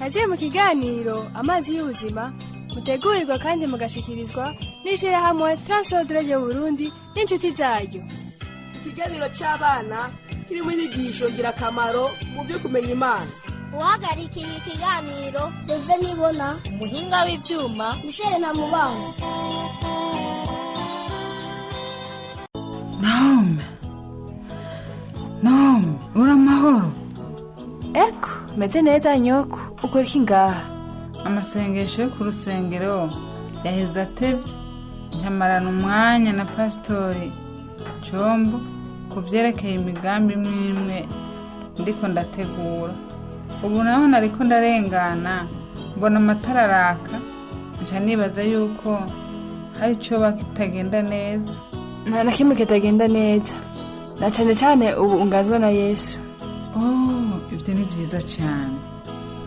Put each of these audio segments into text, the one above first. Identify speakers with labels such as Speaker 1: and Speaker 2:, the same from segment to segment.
Speaker 1: kaze mu kiganiro amazi y'ubuzima mutegurirwa kandi mugashikirizwa n'ishirahamwe TWR Burundi n'inshuti zaryo.
Speaker 2: Ikiganiro cy'abana kirimo inyigisho ngirakamaro mu byo kumenya Imana.
Speaker 3: Uhagarikiye ikiganiro Seve Nibona,
Speaker 2: Umuhinga w'ivyuma
Speaker 3: Michelle na Mubango.
Speaker 4: Nome, uramahoro?
Speaker 1: Eko, meze neza nyoko, ukora iki ngaha?
Speaker 4: Amasengesho yo ku rusengero yaheze atevye, nkamarana umwanya na pastori Combo ku vyerekeye imigambi imwe ndiko ndategura. Ubu naho nariko ndarengana, mbona amatara araka, nca nibaza yuko hari ico kitagenda neza.
Speaker 1: Nta na kimwe kitagenda neza, na cane cane ubu ungazwa na Yesu.
Speaker 4: Ivyo ni vyiza cane.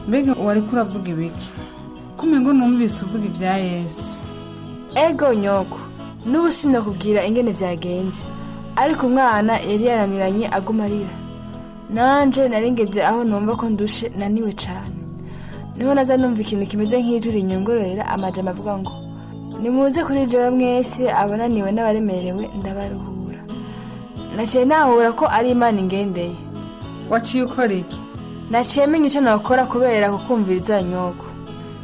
Speaker 4: Mbega wariko uravuga ibiki? Kumengo numvise uvuga ivya Yesu.
Speaker 1: Ego nyoko, n'ubu sinakubwira ingene vyagenze, ariko umwana yari yananiranye aguma arira. Nanje naringeze aho numva ko ndushe naniwe cane. Niho naza numva ikintu kimeze nk'ijuru inyongorera amajambo avuga ngo nimuze kuri jewe mwese abananiwe n'abaremerewe ndabaruhura. Naciye nahura ko ari Imana ingendeye.
Speaker 4: Waciye ukora iki?
Speaker 1: Naciye menya ico nakora kubera kukumviriza nyoko.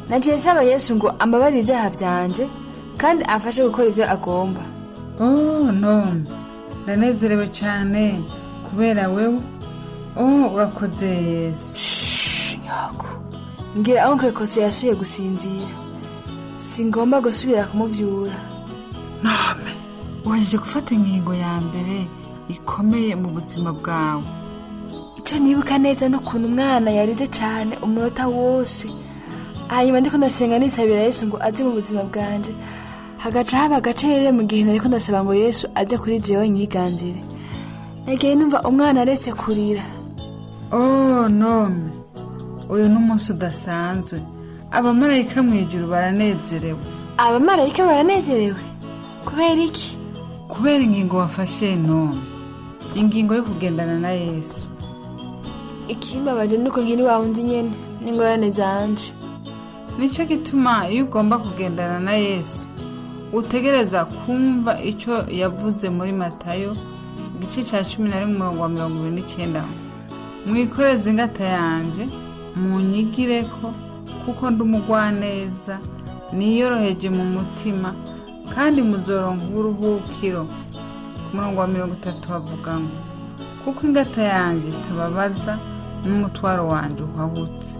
Speaker 1: Naciye saba Yesu ngo ambabarire ivyaha vyanje kandi amfashe gukora ivyo agomba.
Speaker 4: No, ndanezerewe cane kubera wewe. Urakoze Yesu.
Speaker 1: Nyoko, ngira aho Krekosi yasubiye gusinzira, singomba gusubira kumuvyura.
Speaker 4: Nome, waje gufata ingingo ya mbere ikomeye mu buzima bwawe.
Speaker 1: Ico nibuka neza no kuntu umwana yarize cane umunota wose. Hanyuma ndiko ndasenga nisabira Yesu ngo aze mu buzima bwanje. Hagaca haba agacerere mu gihe nariko ndasaba ngo Yesu aze kuri jewe nyiganzire. Nagiye numva umwana aretse kurira.
Speaker 4: Nome, uyu n'umunsi udasanzwe. Abamarayika mw'ijuru baranezerewe.
Speaker 1: Abamarayika baranezerewe? Kubera iki?
Speaker 4: Kubera ingingo wafashe Nome. Ingingo yo kugendana na Yesu.
Speaker 1: Ikimbabaje nuko nkiri wawundi nyene n'ingorane zanje.
Speaker 4: Nico gituma iyo ugomba kugendana na Yesu utegereza kumva ico yavuze muri Matayo igice ca 11:29. Mwikoreze ingata yanje munyigireko kuko ndumugwaneza niyoroheje mu mutima kandi muzoronka uburuhukiro. Ku 30 havuga ngo kuko ingata yanje tababaza n'umutwaro wanje uhahutse.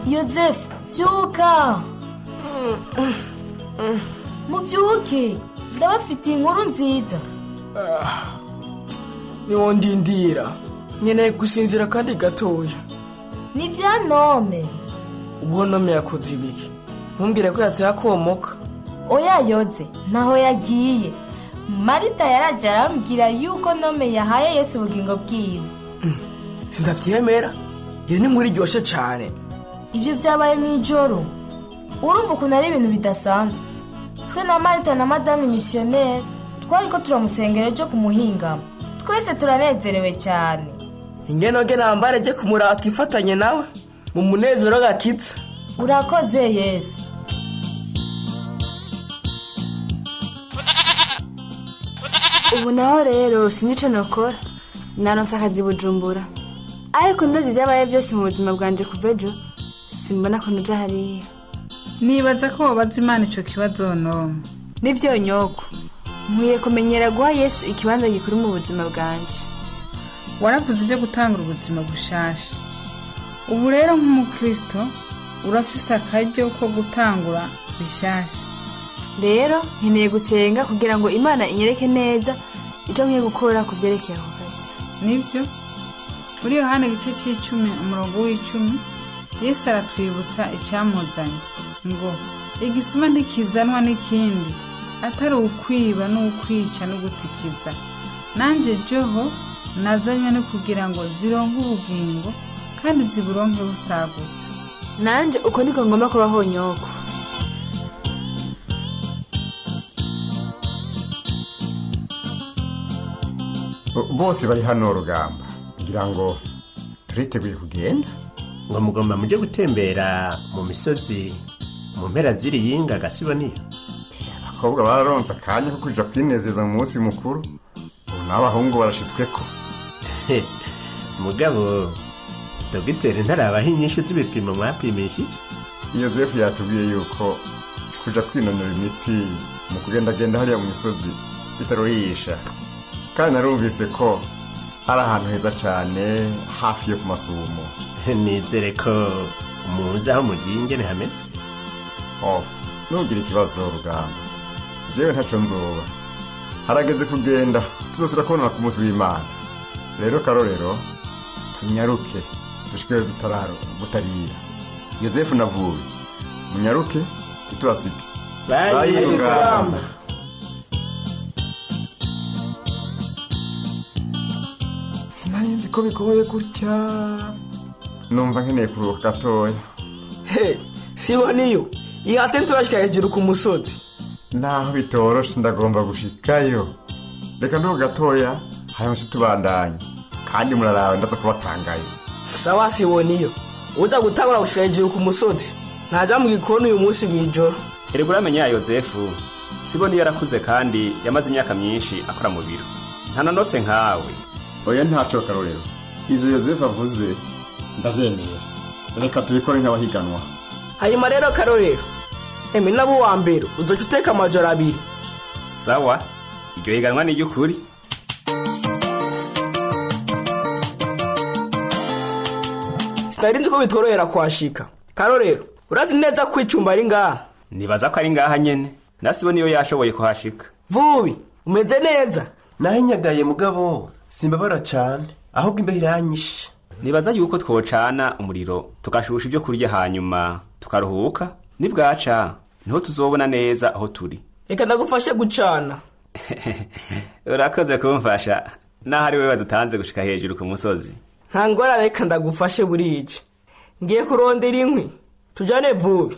Speaker 2: Yosef, vyuka! Muvyuke, ndabafitiye inkuru nziza.
Speaker 5: Niwo ndindira, nkeneye gusinzira kandi gatoya.
Speaker 2: Ni vya Nome.
Speaker 5: Ubwo Nome yakoze ibiki? Ntumbwire ko yateye akomoka.
Speaker 2: Oya Yoze, naho yagiye. Marita yaraje arambwira yuko Nome yahaye Yesu ubugingo bwiwe.
Speaker 5: Sindavyemera. Iyo ni inkuru iryoshe cane.
Speaker 2: Ivyo vyabaye mw'ijoro. Urumva ukuntu ari ibintu bidasanzwe. Twe na Marita na Madame Missionnaire twariko turamusengera ejo kumuhingamo. Twese turanezerewe cyane.
Speaker 5: Ingenoge nambare je kumuraba twifatanye nawe mu munezero gakitsa.
Speaker 2: Urakoze Yesu.
Speaker 1: Ubu naho rero sindico nokora. Naronse akazi Bujumbura. Ariko ndavyo vyabaye byose mu buzima bwanje kuva ejo simbona ko nuja hariya.
Speaker 4: Nibaza ko wabaza Imana ico kibazo Nome.
Speaker 1: Nivyo nyoko, nkwiye kumenyera guha Yesu ikibanza gikuru mu buzima bwanje.
Speaker 4: Waravuze ibyo gutangura ubuzima bushasha. Ubu rero nk'umukristo urafise akaryo ko gutangura bishasha.
Speaker 1: Rero nkeneye gusenga kugira ngo Imana inyereke neza ico nkwiye gukora ku vyerekeye ako kazi.
Speaker 4: Nivyo muri Yohana igice c'10:10 Yesu aratwibutsa icyamuzanye ngo igisima ntikizanwa n'ikindi atari ukwiba n'ukwica no gutikiza. Nanje joho nazanywe no kugira ngo zironke ubugingo kandi ziburonke busagutse.
Speaker 1: Nanje uko niko ngomba kubaho nyoko.
Speaker 6: Bose bari hano Rugamba ngira ngo turiteguye kugenda.
Speaker 7: ngo mugomba muje gutembera mu misozi mu mpera ziri yinga gasiboniyo.
Speaker 6: Abakobwa bararonse akanya ko kuja kwinezeza mu munsi mukuru, ubu n'abahungu barashitsweko.
Speaker 7: Mugabo dogiteri ntarabaho inyishu z'ibipimo mwapimishije.
Speaker 6: Yozefu yatubwiye yuko kuja kwinonora imitsi mu kugendagenda hariya mu misozi bitaruhisha, kandi narumvise ko ari ahantu heza cane hafi yo ku masumo.
Speaker 7: Nizere ko muzi aho mugiye ingene hameze.
Speaker 6: Nugira ikibazo Rugamba, jewe ntaco nzoba, harageze kugenda tuzosubira kubonana ku munsi w'Imana. Rero Karorero tunyaruke dushikire butarira. Yozefu navuye munyaruke tutwasike.
Speaker 7: Bayi Rugamba.
Speaker 6: Sinarinzi ko bikoboye gutya, numva nkeneye kuruhuka gatoya.
Speaker 5: Siboniyo ihate turashika hejuru ku musozi.
Speaker 6: Naho bitoroshe ndagomba gushikayo. Reka nduho gatoya hanyuma tubandanye, kandi murarawe ndaza kubatangaye.
Speaker 5: Sawa Siboniyo, uza gutangura gushika hejuru ku musozi ntaja mu gikoni uyu munsi mwijoro.
Speaker 8: Erega uramenya Yozefu, Siboniyo yarakuze kandi yamaze imyaka myinshi akora mu biro, ntananose nkawe.
Speaker 6: Oya ntaco Karorero, ivyo Yozefu avuze ndavyemeye. Reka tubikore nk'abahiganwa.
Speaker 5: Hanyuma rero Karorero, emi nabo wa mbere uzoca uteka amajoro 2.
Speaker 8: Sawa, iryo higanwa ni ry'ukuri.
Speaker 5: Sinarinzi ko bitorohera kwashika. Karorero, urazi neza ko icumba ari ngaha?
Speaker 8: Nibaza ko ari ngaha nyene, Siboniyo yashoboye kuhashika.
Speaker 5: Vubi, umeze neza?
Speaker 7: Nahinyagaye mugabo simbabara cane, ahubwo imbeho iranyishe.
Speaker 8: Nibaza yuko twocana umuriro tukashusha ibyo kurya hanyuma tukaruhuka, nibwaca niho tuzobona neza aho turi.
Speaker 5: Reka ndagufashe gucana.
Speaker 8: Urakoze kumfasha, naho ari wewe wadutanze gushika hejuru ku musozi.
Speaker 5: Nta ngwara, reka ndagufashe burije. Ngiye kurondera inkwi tujane Vubi.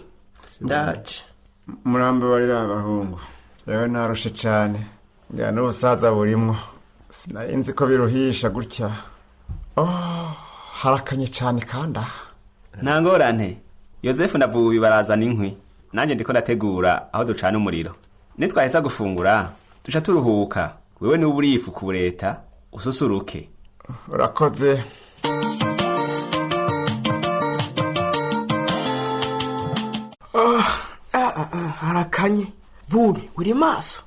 Speaker 7: Ndaje.
Speaker 6: Murambe barira abahungu, yewe naroshe cane, ngira n'ubusaza burimwo. Sinarinzi ko biruhisha gutya. Harakanye cyane kanda.
Speaker 8: Ntangorane, Yozefu na Vubi barazana inkwi, nanje ndiko ndategura aho ducana umuriro. Nitwaheza gufungura tuca turuhuka, wewe ni uburifu ku leta ususuruke.
Speaker 6: Urakoze.
Speaker 5: Harakanye. Vubi, uri maso?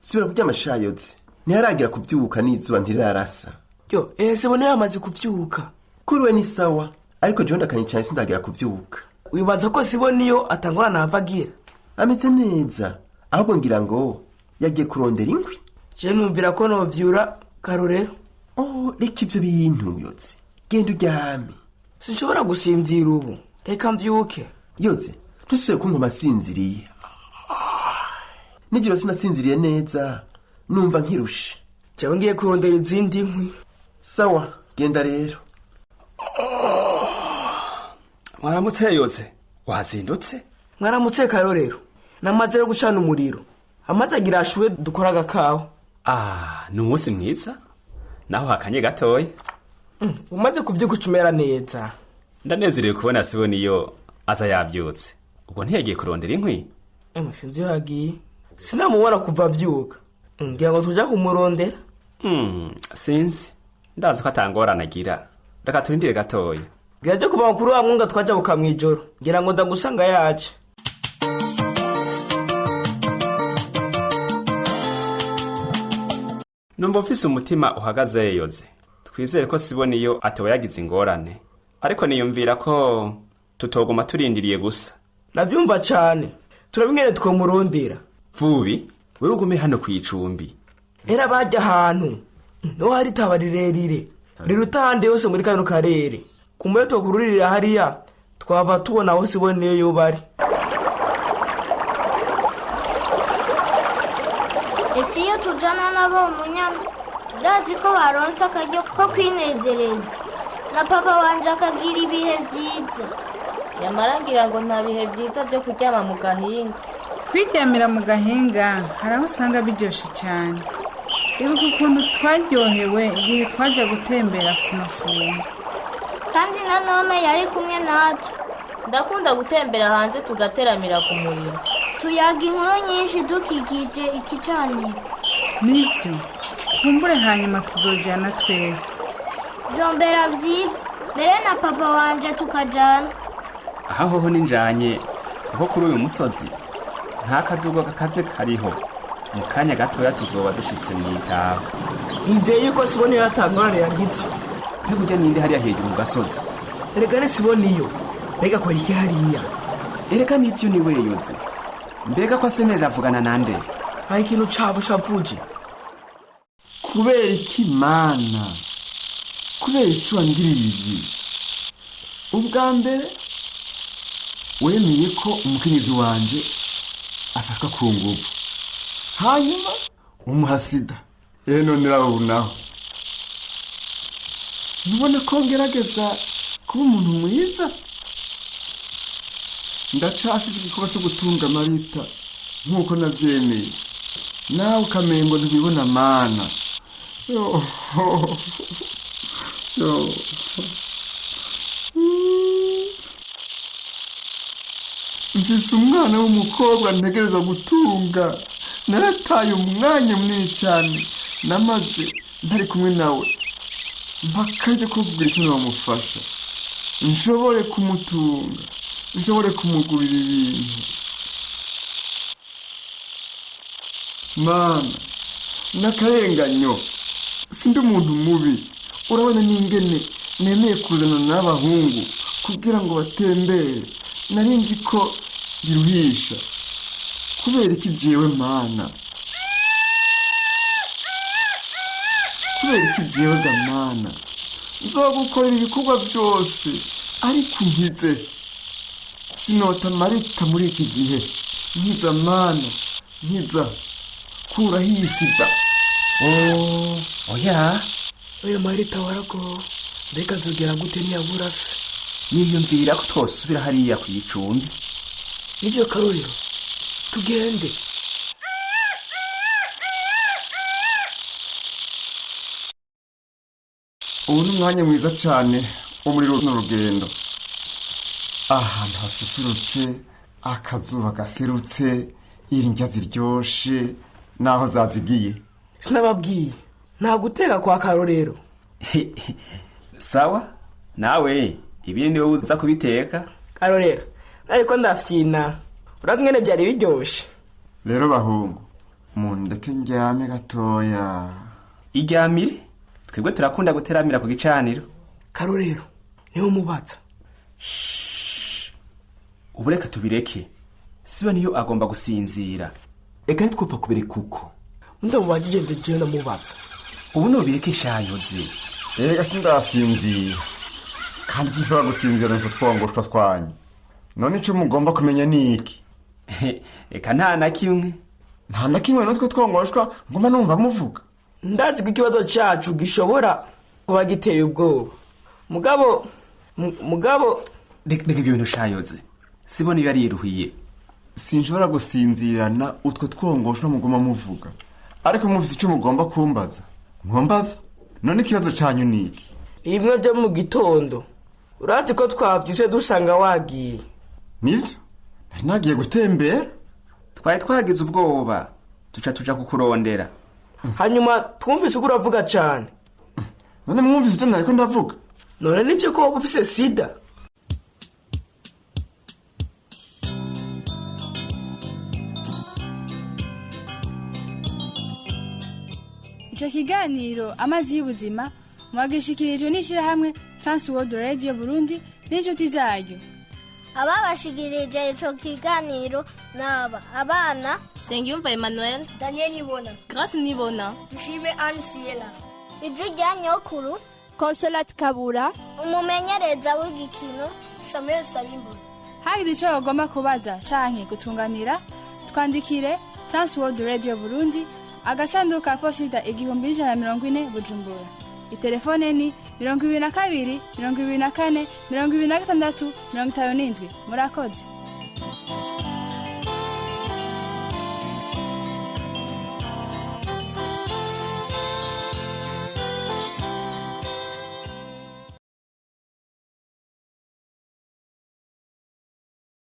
Speaker 7: Sura kuryama shayotse. Ntiharagira kuvyuka n'izuba ntirarasa.
Speaker 5: Yo, Siboniyo yamaze kuvyuka.
Speaker 7: Kuri we ni sawa, ariko jewe ndakanye cyane sindagira kuvyuka.
Speaker 5: Wibaza ko Siboniyo atangora navagira?
Speaker 7: Ameze neza, ahubwo ngira ngo yagiye kurondera inkwi.
Speaker 5: Je numvira ko novyura Karorero.
Speaker 7: Reka ivyo bintu Yotse. Genda uryame.
Speaker 5: Sinshobora gusinzira ubu. Reka mvyuke.
Speaker 7: Yotse, ntusuye kunkoma sinziriye. Nijoro sinasinziriye neza, numva nkirushe.
Speaker 5: Jewe ngiye kurondera izindi nkwi.
Speaker 7: Sawa, genda rero.
Speaker 8: Mwaramutse Yotse, wazindutse?
Speaker 5: Mwaramutse Karorero, namaze gucana umuriro. Amaze agira ashuwe dukora agakawa.
Speaker 8: Ni umunsi mwiza, naho hakanye gatoya.
Speaker 5: Umaze kuvyuka ucumera neza.
Speaker 8: Ndanezerewe kubona Siboniyo aza yabyutse. Ubwo ntiyagiye kurondera inkwi?
Speaker 5: Sinzi yo yagiye. Sinamubona kuva avyuka. Ngira ngo tuja kumurondera.
Speaker 8: Sinzi. Ndazi ko atangorana agira. Reka turindire gatoya.
Speaker 5: Ngira kuba mukuru wa mwunga twaja bukamwijoro. Ngira ngo ndagusanga yaje.
Speaker 8: Numva ufise umutima uhagaze Yoze. Twizere ko Siboniyo atewe yagize ingorane. Ariko niyumvira ko tutogoma turindiriye gusa.
Speaker 5: Navyumva cyane. Turabingene twomurondera.
Speaker 8: Vubi, wewe ugume hano kwicumbi.
Speaker 5: Era bajya ahantu. No hari tabarirerire. Rirutande yose muri kano karere. Kumwe tokururira hariya. Twava tubona aho Siboniyo yo bari.
Speaker 3: Ese iyo tujana nabo munyana ndazi ko baronse akaryo ko kwinezereza na papa wanje akagira ibihe vyiza.
Speaker 2: Yamarangira ngo nta bihe vyiza byo kuryama mu gahinga.
Speaker 4: Kwiryamira mu gahinga hari aho usanga biryoshe cyane, ibuka ukuntu twaryohewe igihe twajya gutembera ku masumo.
Speaker 3: kandi na nome yari kumwe natwe.
Speaker 2: ndakunda gutembera hanze tugateramira ku muriro.
Speaker 3: tuyaga inkuru nyinshi dukikije igicaniro.
Speaker 4: nibyo kumbure hanyuma tuzojyana twese.
Speaker 3: zombera byiza mbere na papa wanje tukajana.
Speaker 8: aha hoho ninjanye kuko kuri uyu musozi nta kadugo gakaze kariho, mu kanya gatoya tuzoba dushitse mw'itaha.
Speaker 5: nizeye yuko sibona iyo yatangorane yagize.
Speaker 8: mbega urya ninde hariya hejuru mu gasozi?
Speaker 5: erega ni sibona iyo, mbega ko iki hariya?
Speaker 8: erega nibyo ni weyoze. mbega ko asemerera avugana nande?
Speaker 5: hari ikintu cabo shavuje.
Speaker 6: kubera iki mana, kubera iki wangiriye ibi? ubwa mbere wemeye ko umukenyezi wanje afashwa ku nguvu, hanyuma umuha sida. none rabunaho ntubona ko ngerageza kuba umuntu mwiza? ndacafise igikorwa cyo gutunga Marita nk'uko navyemeye, nawe ukamengo ntubibona mana. mfise umwana w'umukobwa ntegereza gutunga. narataye umwanya munini cyane namaze ntari kumwe nawe, mpakaje ko kugira icyo namufasha, nshobore kumutunga, nshobore kumugurira ibintu. mana, n'akarenganyo, sindi umuntu mubi. urabona n'ingene nemeye kuzana n'abahungu kugira ngo batembere, nari nzi ko biruhisha. kubera iki jewe mana? kubera iki jewe ga mana? nzogukorera ibikorwa byose ariko nkize. sinota Marita muri iki gihe. nkiza mana, nkiza, kuraho iyi sida.
Speaker 8: oya
Speaker 5: oya Marita warago, mbega nzogera gute ntiyabura se?
Speaker 8: niyumvira ko twosubira hariya ku icumbi.
Speaker 5: nivyo Karorero, tugende.
Speaker 6: ubu ni umwanya mwiza cyane wo muri runo rugendo. ahantu hasusurutse, akazuba gaserutse, irindya ziryoshe, naho zazigiye.
Speaker 5: sinababwiye nta guteka kwa Karorero.
Speaker 8: sawa nawe ibindi niwe uza kubiteka.
Speaker 5: Karorero ariko ndafyina, uramwene byari biryoshe.
Speaker 6: rero bahungu, mundeke njyame gatoya.
Speaker 8: iryamire, twebwe turakunda guteramira ku gicaniro.
Speaker 5: Karorero niho mubatsa.
Speaker 8: ubu reka tubireke, siba niyo agomba gusinzira.
Speaker 6: eka ntitwopfa kubireka uko.
Speaker 5: ndamubagije ndagenda mubatsa.
Speaker 8: ubu nubireke shayoze.
Speaker 6: ega sindasinzira, kandi sinshobora gusinzira nuko twongoshwa twanyu. none icyo mugomba kumenya ni iki?
Speaker 8: eka nta na kimwe.
Speaker 6: nta na kimwe nutwe twongoshwa ngomba numva muvuga.
Speaker 5: ndazi ko ikibazo cyacu gishobora kuba giteye ubwoba. mugabo
Speaker 8: reka ibyo bintu shayoze, sibona iyo ariruhiye.
Speaker 6: sinshobora gusinzirana utwo twongoshwa mugomba muvuga, ariko mufite icyo mugomba kumbaza. nkombaza? none ikibazo cyanyu ni iki?
Speaker 5: bimwe byo mu gitondo urazi ko twavyutse dusanga wagiye.
Speaker 6: nibyo, nari nagiye gutembera.
Speaker 8: twari twagize ubwoba tuja kukurondera,
Speaker 5: hanyuma twumvise uko uravuga cyane.
Speaker 6: none mwumvise icyo nariko ndavuga?
Speaker 5: none nivyo ko waba ufise sida?
Speaker 1: Ico kiganiro amazi y'ubuzima mwagishikirijwe n'ishirahamwe TWR Radio Burundi n'inshuti zaryo.
Speaker 3: ababashikirije ico kiganiro naba abana
Speaker 2: Sengiyumva Emmanuel,
Speaker 9: Daniel Nibona,
Speaker 2: Grace Nibona,
Speaker 9: Dushime Anne Siela,
Speaker 3: ijwi rya nyokuru
Speaker 1: Consolate Kabura,
Speaker 3: umumenyereza w'igikino
Speaker 9: Samuel Sabimbo.
Speaker 1: hagize ico bagomba kubaza canke gutunganira twandikire TWR Radio Burundi, agasanduka posita 1140 Bujumbura. Itelefone ni 22 24 26 57. Murakoze.